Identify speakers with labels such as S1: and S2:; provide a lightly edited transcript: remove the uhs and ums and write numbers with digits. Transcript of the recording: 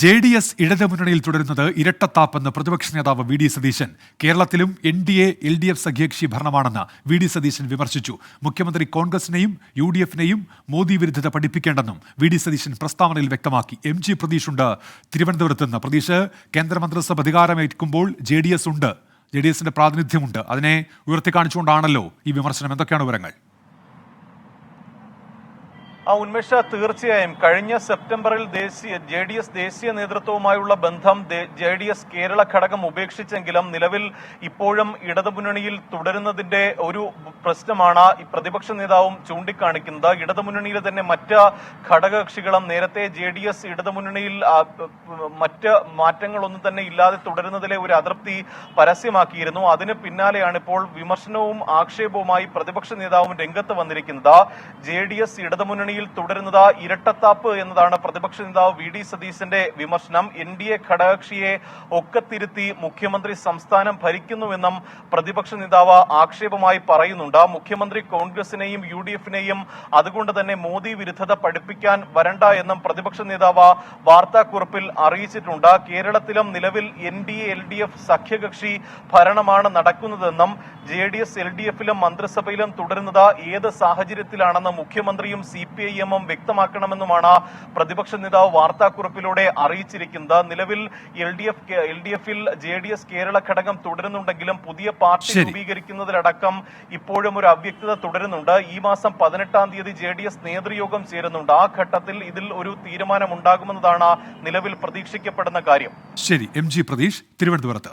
S1: JDS ഇടതുമുന്നണിയിൽ തുടരുന്നത് ഇരട്ടത്താപ്പെന്ന് പ്രതിപക്ഷ നേതാവ് വി ഡി സതീശൻ. കേരളത്തിലും NDA LDF സഖ്യകക്ഷി ഭരണമാണെന്ന് വി ഡി സതീശൻ വിമർശിച്ചു. മുഖ്യമന്ത്രി കോൺഗ്രസിനെയും UDF-നെയും മോദി വിരുദ്ധത പഠിപ്പിക്കേണ്ടെന്നും വി ഡി സതീശൻ പ്രസ്താവനയിൽ വ്യക്തമാക്കി. MG പ്രതീഷ് ഉണ്ട് തിരുവനന്തപുരത്ത് നിന്ന്. പ്രതീഷ്, കേന്ദ്രമന്ത്രിസഭ അധികാരമേൽക്കുമ്പോൾ JDS-ന്റെ പ്രാതിനിധ്യമുണ്ട്. അതിനെ ഉയർത്തിക്കാണിച്ചുകൊണ്ടാണല്ലോ ഈ വിമർശനം. എന്തൊക്കെയാണ് വിവരങ്ങൾ?
S2: ഉന്മേഷ, തീർച്ചയായും കഴിഞ്ഞ സെപ്റ്റംബറിൽ JDS ദേശീയ നേതൃത്വവുമായുള്ള ബന്ധം JDS കേരള ഘടകം ഉപേക്ഷിച്ചെങ്കിലും നിലവിൽ ഇപ്പോഴും ഇടതുമുന്നണിയിൽ തുടരുന്നതിന്റെ ഒരു പ്രശ്നമാണ് ഈ പ്രതിപക്ഷ നേതാവും ചൂണ്ടിക്കാണിക്കുന്നത്. ഇടതുമുന്നണിയിലെ തന്നെ മറ്റ് ഘടകകക്ഷികളും നേരത്തെ JDS ഇടതുമുന്നണിയിൽ മറ്റ് മാറ്റങ്ങളൊന്നും തന്നെ ഇല്ലാതെ തുടരുന്നതിലെ ഒരു അതൃപ്തി പരസ്യമാക്കിയിരുന്നു. അതിന് പിന്നാലെയാണ് ഇപ്പോൾ വിമർശനവും ആക്ഷേപവുമായി പ്രതിപക്ഷ നേതാവും രംഗത്ത് വന്നിരിക്കുന്നത്. JDS ഇടതുമുന്നണി തുടരുന്നത് ഇരട്ടത്താപ്പ് എന്നതാണ് പ്രതിപക്ഷ നേതാവ് വി ഡി സതീശന്റെ വിമർശനം. NDA ഘടകകക്ഷിയെ ഒക്കത്തിരുത്തി മുഖ്യമന്ത്രി സംസ്ഥാനം ഭരിക്കുന്നുവെന്നും പ്രതിപക്ഷ നേതാവ് ആക്ഷേപമായി പറയുന്നുണ്ട്. മുഖ്യമന്ത്രി കോൺഗ്രസിനെയും UDF-നെയും അതുകൊണ്ട് തന്നെ മോദി വിരുദ്ധത പഠിപ്പിക്കാൻ വരണ്ട എന്നും പ്രതിപക്ഷ നേതാവ് വാർത്താക്കുറിപ്പിൽ അറിയിച്ചിട്ടുണ്ട്. കേരളത്തിലും നിലവിൽ NDA LDF സഖ്യകക്ഷി ഭരണമാണ് നടക്കുന്നതെന്നും JDS LDF-ലും മന്ത്രിസഭയിലും തുടരുന്നത് ഏത് സാഹചര്യത്തിലാണെന്ന് മുഖ്യമന്ത്രിയും CPIM-ഉം വ്യക്തമാക്കണമെന്നുമാണ് പ്രതിപക്ഷ നേതാവ് വാർത്താക്കുറിപ്പിലൂടെ അറിയിച്ചിരിക്കുന്നത്. നിലവിൽ LDF-ൽ JDS കേരള ഘടകം തുടരുന്നുണ്ടെങ്കിലും പുതിയ പാർട്ടി രൂപീകരിക്കുന്നതിലടക്കം ഇപ്പോഴും ഒരു അവ്യക്തത തുടരുന്നുണ്ട്. ഈ മാസം 18-ാം തീയതി JDS നേതൃയോഗം ചേരുന്നുണ്ട്. ആ ഘട്ടത്തിൽ ഇതിൽ ഒരു തീരുമാനമുണ്ടാകുമെന്നതാണ് നിലവിൽ പ്രതീക്ഷിക്കപ്പെടുന്ന കാര്യം.
S1: ശരി, MG പ്രതീഷ് തിരുവനന്തപുരത്ത്.